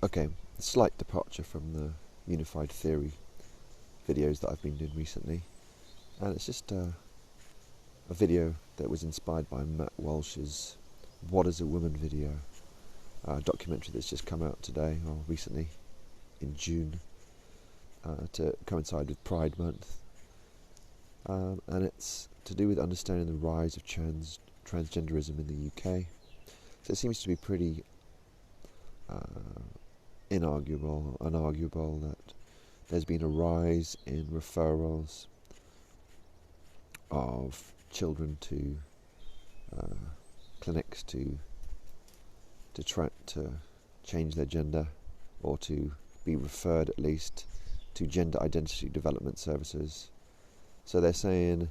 Okay, slight departure from the unified theory videos that I've been doing recently, and it's just a video that was inspired by Matt Walsh's What is a Woman video, documentary that's just come out today, or recently, in June, to coincide with Pride Month, and it's to do with understanding the rise of transgenderism in the UK. So it seems to be pretty unarguable that there's been a rise in referrals of children to clinics to change their gender, or to be referred at least to gender identity development services. So they're saying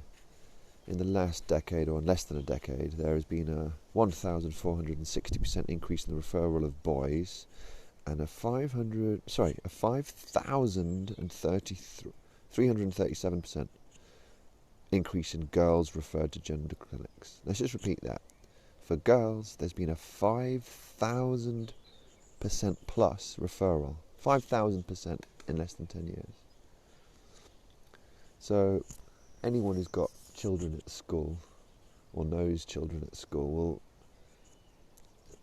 in the last decade, or in less than a decade, there has been a 1,460% increase in the referral of boys, and a 5,337% increase in girls referred to gender clinics. Let's just repeat that. For girls, there's been a 5,000% plus referral. 5,000% in less than 10 years. So anyone who's got children at school, or knows children at school, will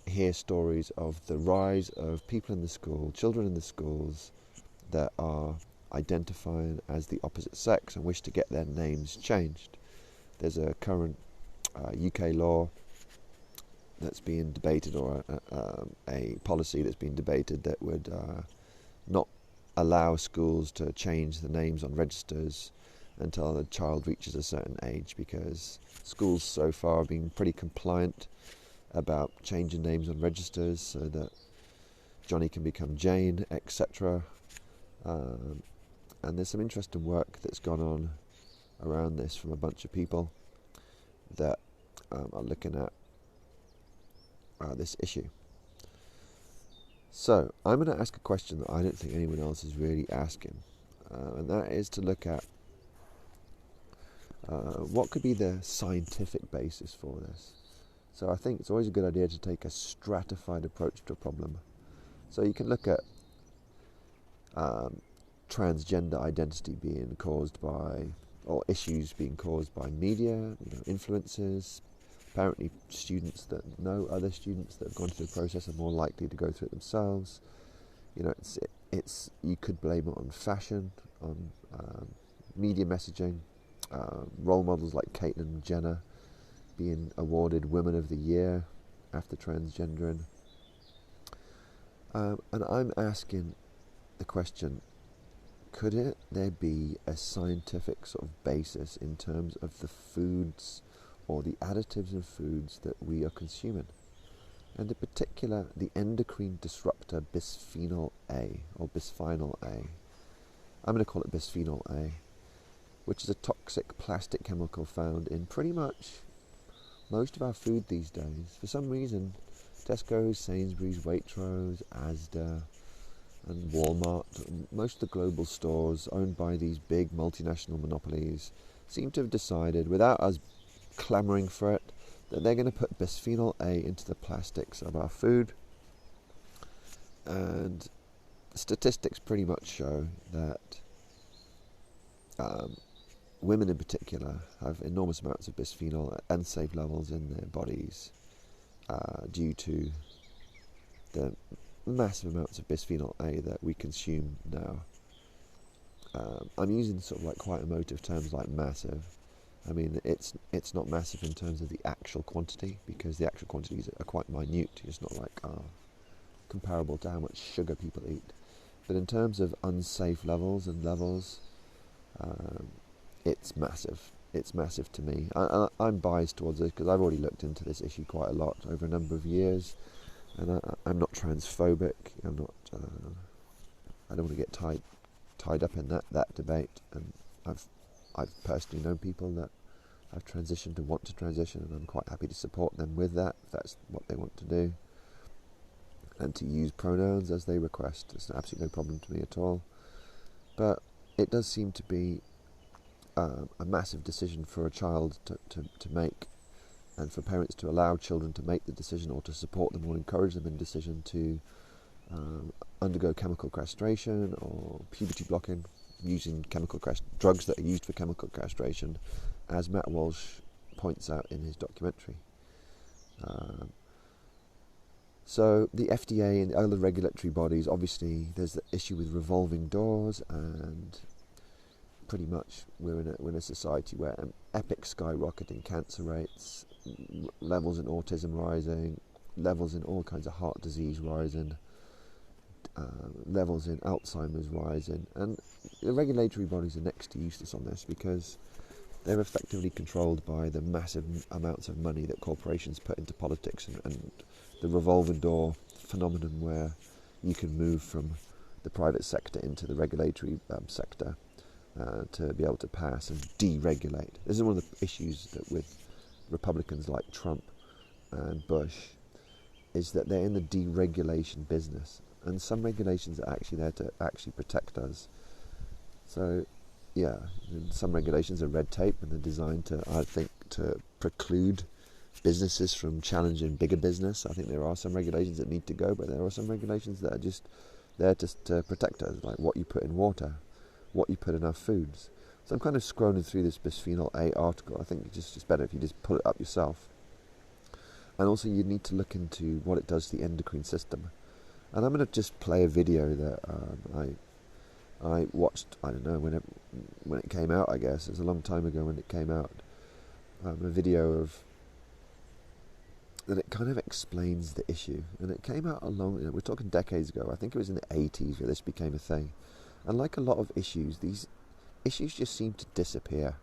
hear stories of the rise of people in the school, children in the schools, that are identifying as the opposite sex and wish to get their names changed. There's a current UK law that's being debated, or a policy that's being debated, that would not allow schools to change the names on registers until the child reaches a certain age, because schools so far have been pretty compliant about changing names on registers so that Johnny can become Jane, etc. And there's some interesting work that's gone on around this from a bunch of people that are looking at this issue. So I'm going to ask a question that I don't think anyone else is really asking, and that is to look at what could be the scientific basis for this. So I think it's always a good idea to take a stratified approach to a problem. So you can look at transgender identity being caused by, or issues being caused by media, influences. Apparently students that know other students that have gone through the process are more likely to go through it themselves. It's you could blame it on fashion, on media messaging, role models like Caitlyn Jenner being awarded Women of the Year after transgendering. And I'm asking the question, could there be a scientific sort of basis in terms of the foods or the additives in foods that we are consuming? And in particular, the endocrine disruptor Bisphenol A, or Bisphenol A. I'm going to call it Bisphenol A, which is a toxic plastic chemical found in pretty much most of our food these days. For some reason, Tesco's, Sainsbury's, Waitrose, Asda, and Walmart, most of the global stores owned by these big multinational monopolies, seem to have decided, without us clamouring for it, that they're going to put Bisphenol A into the plastics of our food. And statistics pretty much show that women in particular have enormous amounts of bisphenol at unsafe levels in their bodies due to the massive amounts of Bisphenol A that we consume now. I'm using sort of like quite emotive terms like massive. I mean, it's not massive in terms of the actual quantity, because the actual quantities are quite minute. It's not like comparable to how much sugar people eat. But in terms of unsafe levels, it's massive. It's massive to me. I'm biased towards this because I've already looked into this issue quite a lot over a number of years, and I'm not transphobic. I'm not. I don't want to get tied up in that debate. And I've personally known people that have transitioned to want to transition, and I'm quite happy to support them with that if that's what they want to do, and to use pronouns as they request. It's absolutely no problem to me at all. But it does seem to be a massive decision for a child to make, and for parents to allow children to make the decision, or to support them or encourage them in decision to undergo chemical castration or puberty blocking using drugs that are used for chemical castration, as Matt Walsh points out in his documentary. So the FDA and other regulatory bodies, obviously there's the issue with revolving doors, and pretty much we're in a society where an epic skyrocketing cancer rates, levels in autism rising, levels in all kinds of heart disease rising, levels in Alzheimer's rising, and the regulatory bodies are next to useless on this because they're effectively controlled by the massive amounts of money that corporations put into politics, and the revolving door phenomenon where you can move from the private sector into the regulatory sector to be able to pass and deregulate. This is one of the issues that with Republicans like Trump and Bush, is that they're in the deregulation business, and some regulations are actually there to actually protect us. So yeah, some regulations are red tape, and they're designed to, I think, to preclude businesses from challenging bigger business. I think there are some regulations that need to go, but there are some regulations that are just there to protect us, like what you put in water, what you put in our foods. So I'm kind of scrolling through this Bisphenol A article. I think it's better if you just pull it up yourself. And also you need to look into what it does to the endocrine system. And I'm going to just play a video that I watched, I don't know, when it came out, I guess. It was a long time ago when it came out. A video of that it kind of explains the issue. And it came out we're talking decades ago. I think it was in the 80s where this became a thing. And like a lot of issues, these issues just seem to disappear.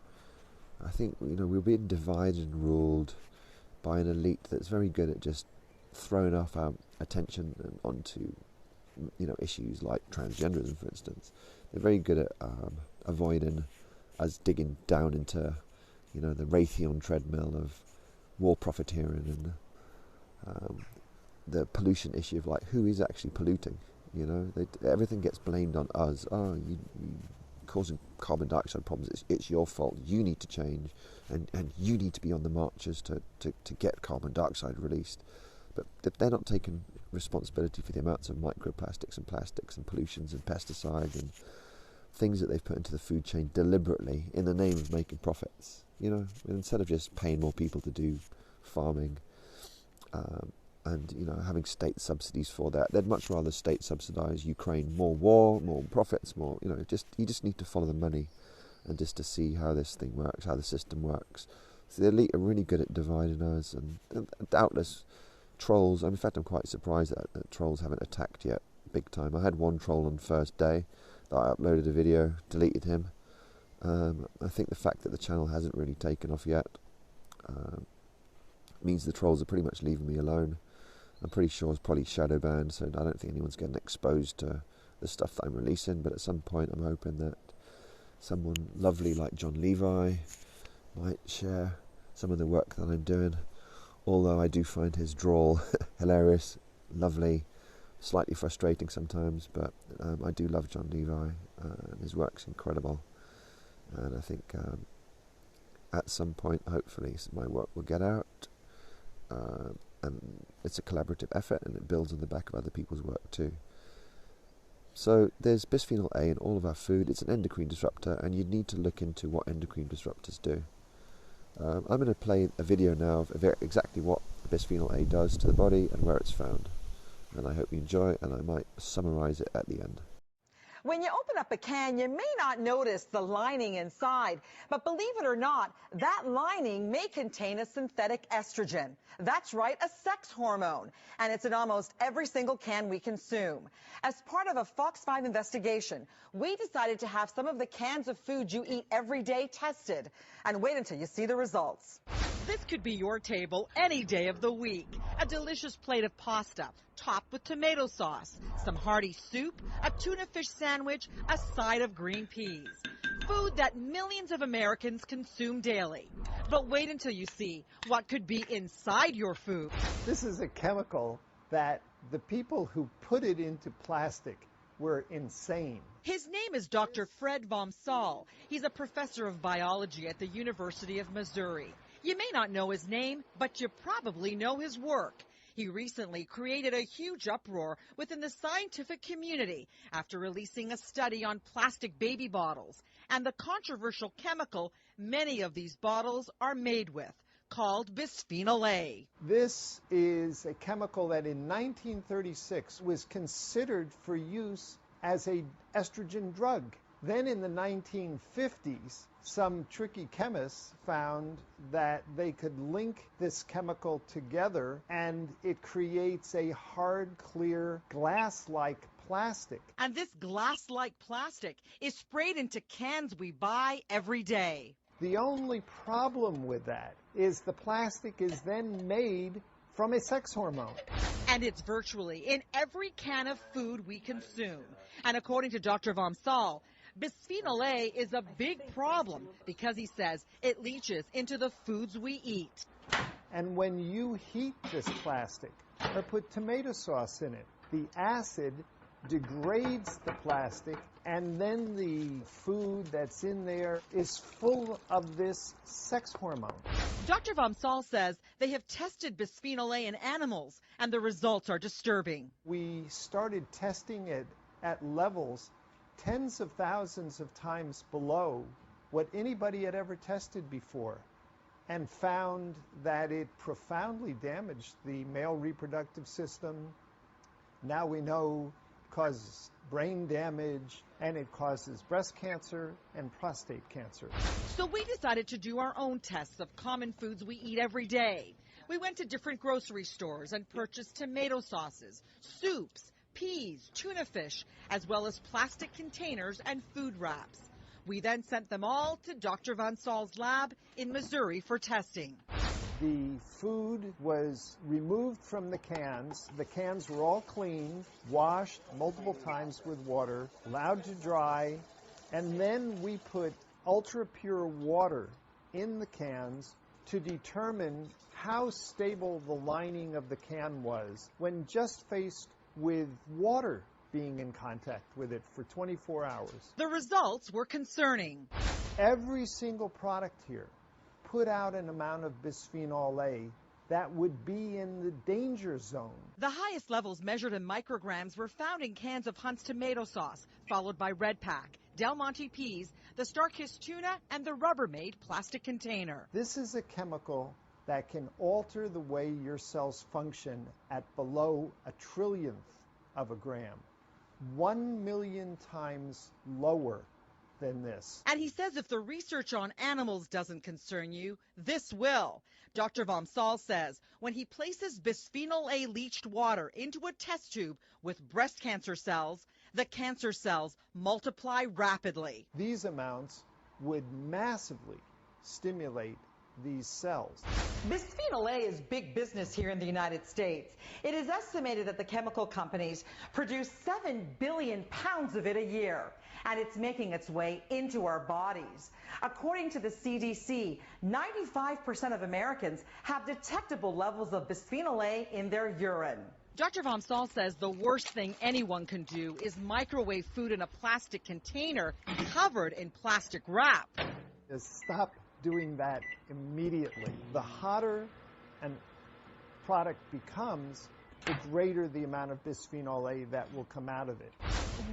I think, we're being divided and ruled by an elite that's very good at just throwing off our attention onto, issues like transgenderism, for instance. They're very good at avoiding us digging down into, the Raytheon treadmill of war profiteering and the pollution issue of like who is actually polluting. Everything gets blamed on us. Oh, you causing carbon dioxide problems. It's your fault. You need to change, and you need to be on the marches to get carbon dioxide released. But they're not taking responsibility for the amounts of microplastics and plastics and pollutions and pesticides and things that they've put into the food chain deliberately in the name of making profits. Instead of just paying more people to do farming and having state subsidies for that, they'd much rather state subsidise Ukraine, more war, more profits, more. You just need to follow the money, and just to see how this thing works, how the system works. So the elite are really good at dividing us, and doubtless trolls. In fact, I'm quite surprised that trolls haven't attacked yet, big time. I had one troll on the first day that I uploaded a video, deleted him. I think the fact that the channel hasn't really taken off yet means the trolls are pretty much leaving me alone. I'm pretty sure it's probably shadow banned, so I don't think anyone's getting exposed to the stuff that I'm releasing. But at some point, I'm hoping that someone lovely like John Levi might share some of the work that I'm doing. Although I do find his drawl hilarious, lovely, slightly frustrating sometimes, but I do love John Levi, and his work's incredible. And I think at some point, hopefully, my work will get out. And it's a collaborative effort, and it builds on the back of other people's work too. So there's bisphenol A in all of our food. It's an endocrine disruptor, and you need to look into what endocrine disruptors do. I'm going to play a video now of exactly what bisphenol A does to the body and where it's found. And I hope you enjoy, and I might summarize it at the end. When you open up a can, you may not notice the lining inside, but believe it or not, that lining may contain a synthetic estrogen. That's right, a sex hormone, and it's in almost every single can we consume. As part of a Fox 5 investigation, we decided to have some of the cans of food you eat every day tested, and wait until you see the results. This could be your table any day of the week. A delicious plate of pasta, topped with tomato sauce, some hearty soup, a tuna fish sandwich, a side of green peas. Food that millions of Americans consume daily. But wait until you see what could be inside your food. This is a chemical that the people who put it into plastic were insane. His name is Dr. Fred Vom Saal. He's a professor of biology at the University of Missouri. You may not know his name, but you probably know his work. He recently created a huge uproar within the scientific community after releasing a study on plastic baby bottles and the controversial chemical many of these bottles are made with, called Bisphenol A. This is a chemical that in 1936 was considered for use as an estrogen drug. Then in the 1950s, some tricky chemists found that they could link this chemical together and it creates a hard, clear, glass-like plastic. And this glass-like plastic is sprayed into cans we buy every day. The only problem with that is the plastic is then made from a sex hormone. And it's virtually in every can of food we consume. And according to Dr. Vamsal, Bisphenol A is a big problem because he says it leaches into the foods we eat. And when you heat this plastic or put tomato sauce in it, the acid degrades the plastic, and then the food that's in there is full of this sex hormone. Dr. Vamsal says they have tested Bisphenol A in animals, and the results are disturbing. We started testing it at levels tens of thousands of times below what anybody had ever tested before, and found that it profoundly damaged the male reproductive system. Now we know it causes brain damage, and it causes breast cancer and prostate cancer. So we decided to do our own tests of common foods we eat every day. We went to different grocery stores and purchased tomato sauces, soups, peas, tuna fish, as well as plastic containers and food wraps. We then sent them all to Dr. Vamsal's lab in Missouri for testing. The food was removed from the cans. The cans were all cleaned, washed multiple times with water, allowed to dry, and then we put ultra-pure water in the cans to determine how stable the lining of the can was when just faced with water being in contact with it for 24 hours. The results were concerning. Every single product here put out an amount of bisphenol A that would be in the danger zone. The highest levels measured in micrograms were found in cans of Hunt's tomato sauce, followed by Red Pack, Del Monte peas, the Starkist tuna, and the Rubbermaid plastic container. This is a chemical that can alter the way your cells function at below a trillionth of a gram. 1 million times lower than this. And he says if the research on animals doesn't concern you, this will. Dr. Vamsal says when he places Bisphenol A leached water into a test tube with breast cancer cells, the cancer cells multiply rapidly. These amounts would massively stimulate these cells. Bisphenol A is big business here in the United States. It is estimated that the chemical companies produce 7 billion pounds of it a year, and it's making its way into our bodies. According to the CDC, 95% of Americans have detectable levels of Bisphenol A in their urine. Dr. Vamsal says the worst thing anyone can do is microwave food in a plastic container covered in plastic wrap. Just stop doing that immediately. The hotter a product becomes, the greater the amount of bisphenol A that will come out of it.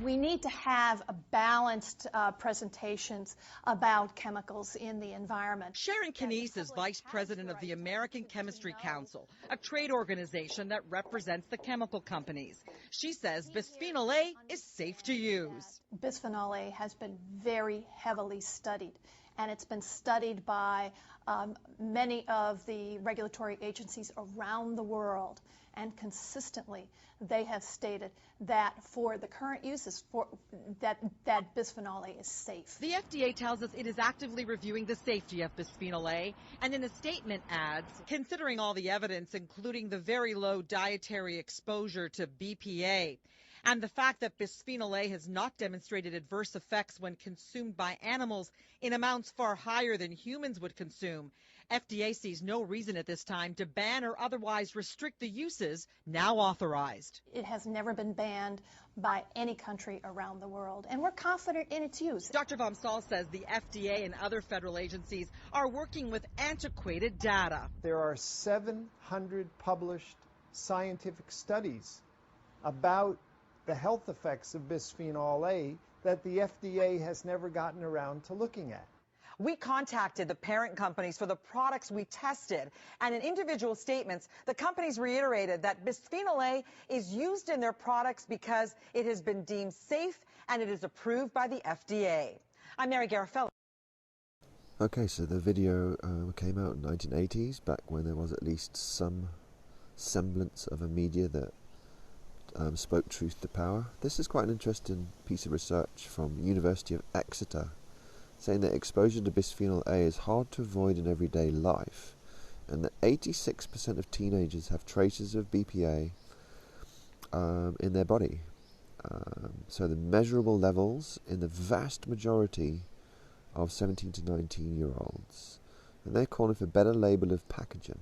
We need to have a balanced presentations about chemicals in the environment. Sharon Knies is vice president of the American Chemistry Council, a trade organization that represents the chemical companies. She says bisphenol A is safe to use. Bisphenol A has been very heavily studied, and it's been studied by many of the regulatory agencies around the world. And consistently, they have stated that for the current uses, that bisphenol A is safe. The FDA tells us it is actively reviewing the safety of bisphenol A, and in a statement adds, considering all the evidence, including the very low dietary exposure to BPA, and the fact that bisphenol A has not demonstrated adverse effects when consumed by animals in amounts far higher than humans would consume, FDA sees no reason at this time to ban or otherwise restrict the uses now authorized. It has never been banned by any country around the world, and we're confident in its use. Dr. Vamsal says the FDA and other federal agencies are working with antiquated data. There are 700 published scientific studies about the health effects of bisphenol A that the FDA has never gotten around to looking at. We contacted the parent companies for the products we tested, and in individual statements, the companies reiterated that bisphenol A is used in their products because it has been deemed safe and it is approved by the FDA. I'm Mary Garafello. Okay, so the video came out in the 1980s, back when there was at least some semblance of a media that spoke truth to power. This is quite an interesting piece of research from the University of Exeter, saying that exposure to bisphenol A is hard to avoid in everyday life, and that 86% of teenagers have traces of BPA in their body. So the measurable levels in the vast majority of 17 to 19-year-olds, and they're calling for better label of packaging.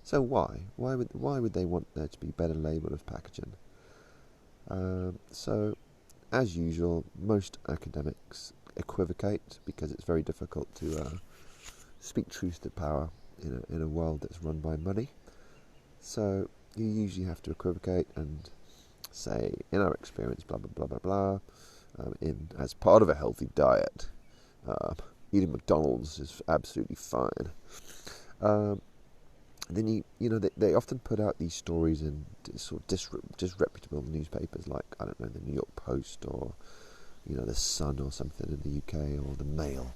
So why? Why would they want there to be better label of packaging? So, as usual, most academics equivocate because it's very difficult to speak truth to power in a world that's run by money. So you usually have to equivocate and say, in our experience, blah blah blah blah blah. As part of a healthy diet, eating McDonald's is absolutely fine. Then they often put out these stories in sort of disreputable newspapers like, I don't know, the New York Post or the Sun or something in the UK, or the Mail,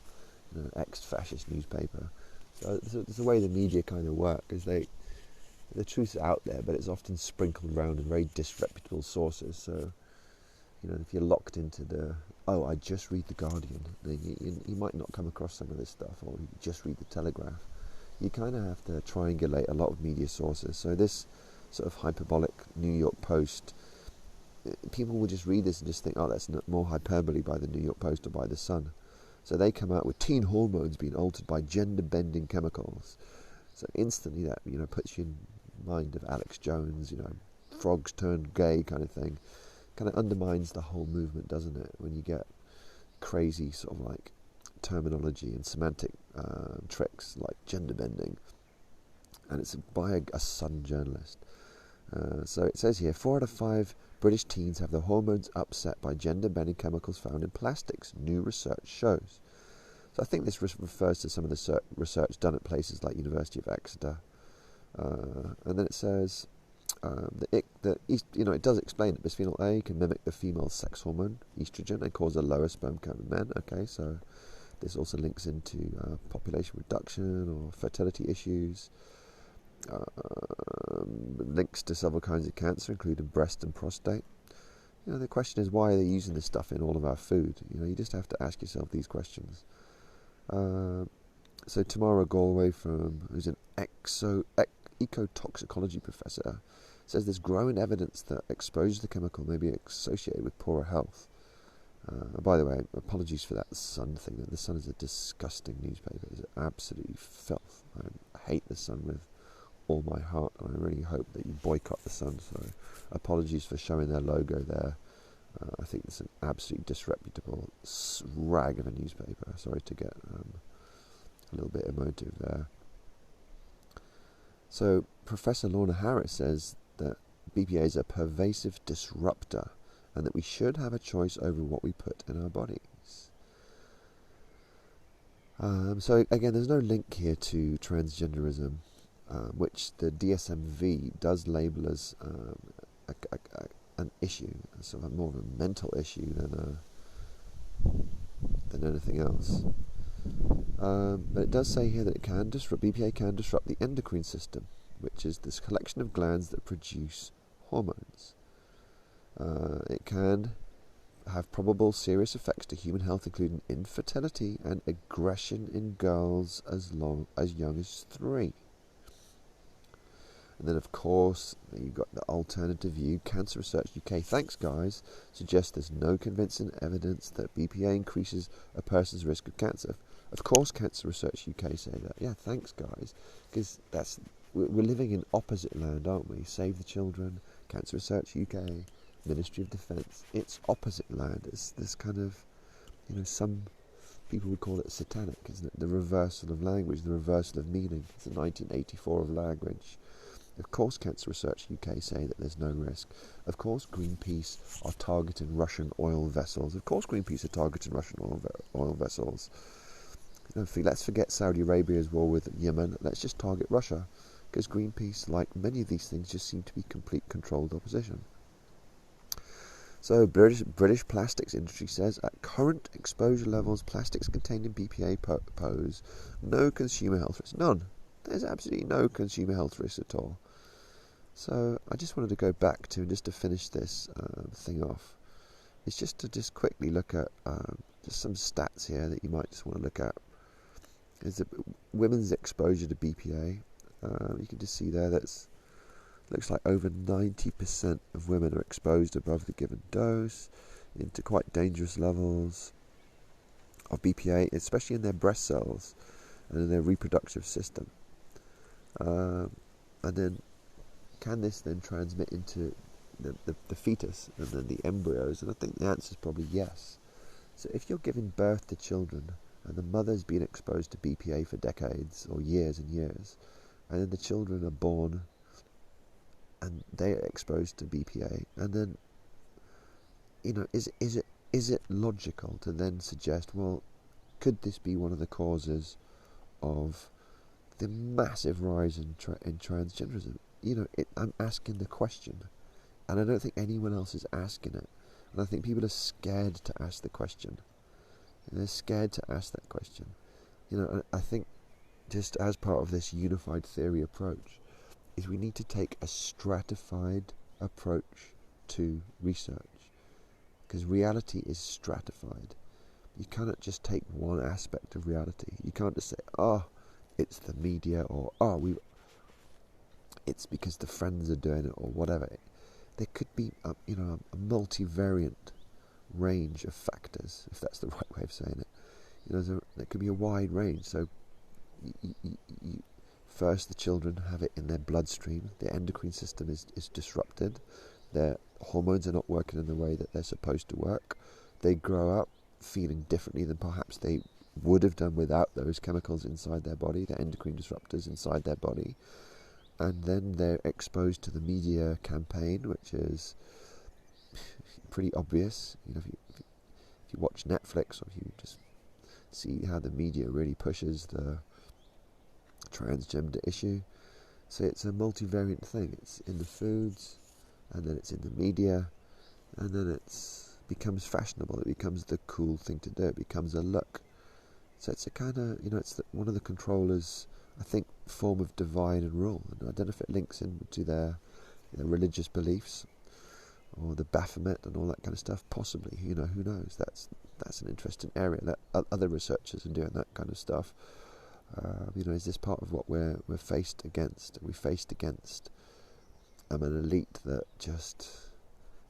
ex-fascist newspaper. So it's the way the media kind of work, is the truth's out there, but it's often sprinkled around in very disreputable sources. So if you're locked into I just read the Guardian, then you might not come across some of this stuff, or you just read the Telegraph. You kind of have to triangulate a lot of media sources. So this sort of hyperbolic New York Post, people will just read this and just think, oh, that's more hyperbole by the New York Post or by the Sun. So they come out with teen hormones being altered by gender-bending chemicals. So instantly that puts you in mind of Alex Jones, frogs turned gay kind of thing. Kind of undermines the whole movement, doesn't it? When you get crazy sort of like terminology and semantic tricks like gender bending, and it's by a Sun journalist. So it says here, 4 out of 5 British teens have their hormones upset by gender-bending chemicals found in plastics, new research shows. So I think this refers to some of the research done at places like University of Exeter. And then it says it does explain that bisphenol A can mimic the female sex hormone, estrogen, and cause a lower sperm count in men. Okay, so this also links into population reduction or fertility issues. Links to several kinds of cancer, including breast and prostate. The question is, why are they using this stuff in all of our food? You just have to ask yourself these questions. So Tamara Galway, who's an ecotoxicology professor, says there's growing evidence that exposure to the chemical may be associated with poorer health. By the way, apologies for that Sun thing. The Sun is a disgusting newspaper. It's absolutely filth. I hate the Sun with all my heart, and I really hope that you boycott the Sun. So apologies for showing their logo there. I think it's an absolutely disreputable rag of a newspaper. Sorry to get a little bit emotive there. So Professor Lorna Harris says that BPA is a pervasive disruptor, and that we should have a choice over what we put in our bodies. So again, there's no link here to transgenderism, which the DSM-V does label as an issue, sort of more of a mental issue than anything else. But it does say here that BPA can disrupt the endocrine system, which is this collection of glands that produce hormones. It can have probable serious effects to human health, including infertility and aggression in girls as young as 3. And then, of course, you've got the alternative view. Cancer Research UK, thanks guys, suggests there's no convincing evidence that BPA increases a person's risk of cancer. Of course, Cancer Research UK say that. Yeah, thanks guys, because we're living in opposite land, aren't we? Save the Children, Cancer Research UK, Ministry of Defence. It's opposite land. It's this kind of, some people would call it satanic, isn't it? The reversal of language, the reversal of meaning. It's the 1984 of language. Of course, Cancer Research UK say that there's no risk. Of course, Greenpeace are targeting Russian oil vessels. Of course, Greenpeace are targeting Russian oil vessels. Let's forget Saudi Arabia's war with Yemen. Let's just target Russia, because Greenpeace, like many of these things, just seem to be complete controlled opposition. So British plastics industry says at current exposure levels, plastics containing BPA pose no consumer health risk. None. There's absolutely no consumer health risk at all. So I just wanted to go back to, just to finish this thing off, it's just to quickly look at just some stats here that you might just want to look at. Is that women's exposure to BPA? You can just see there that's looks like over 90% of women are exposed above the given dose into quite dangerous levels of BPA, especially in their breast cells and in their reproductive system. And then can this then transmit into the fetus and then the embryos? And I think the answer is probably yes. So if you're giving birth to children and the mother's been exposed to BPA for decades or years and years, and then the children are born and they are exposed to BPA, and then, is it logical to then suggest, well, could this be one of the causes of the massive rise in transgenderism? I'm asking the question, and I don't think anyone else is asking it, and I think people are scared to ask the question. And they're scared to ask that question. I think just as part of this unified theory approach, is we need to take a stratified approach to research, because reality is stratified. You cannot just take one aspect of reality. You can't just say, it's the media, or it's because the friends are doing it, or whatever. There could be a multivariant range of factors, if that's the right way of saying it. There could be a wide range. So first, the children have it in their bloodstream. Their endocrine system is disrupted. Their hormones are not working in the way that they're supposed to work. They grow up feeling differently than perhaps they would have done without those chemicals inside their body, the endocrine disruptors inside their body. And then they're exposed to the media campaign, which is pretty obvious. If you watch Netflix, or if you just see how the media really pushes the transgender issue. So it's a multivariant thing. It's in the foods, and then it's in the media, and then it becomes fashionable. It becomes the cool thing to do. It becomes a look. So it's a kind of, it's one of the controllers, I think, form of divide and rule. And I don't know if it links into their religious beliefs, or the Baphomet and all that kind of stuff. Possibly, who knows? That's an interesting area. That other researchers are doing that kind of stuff. Is this part of what we're faced against? Are we faced against an elite that just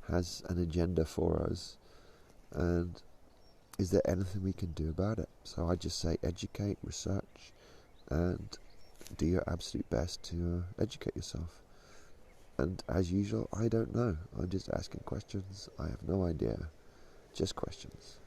has an agenda for us? And is there anything we can do about it? So I just say educate, research, and do your absolute best to educate yourself. And as usual, I don't know. I'm just asking questions. I have no idea. Just questions.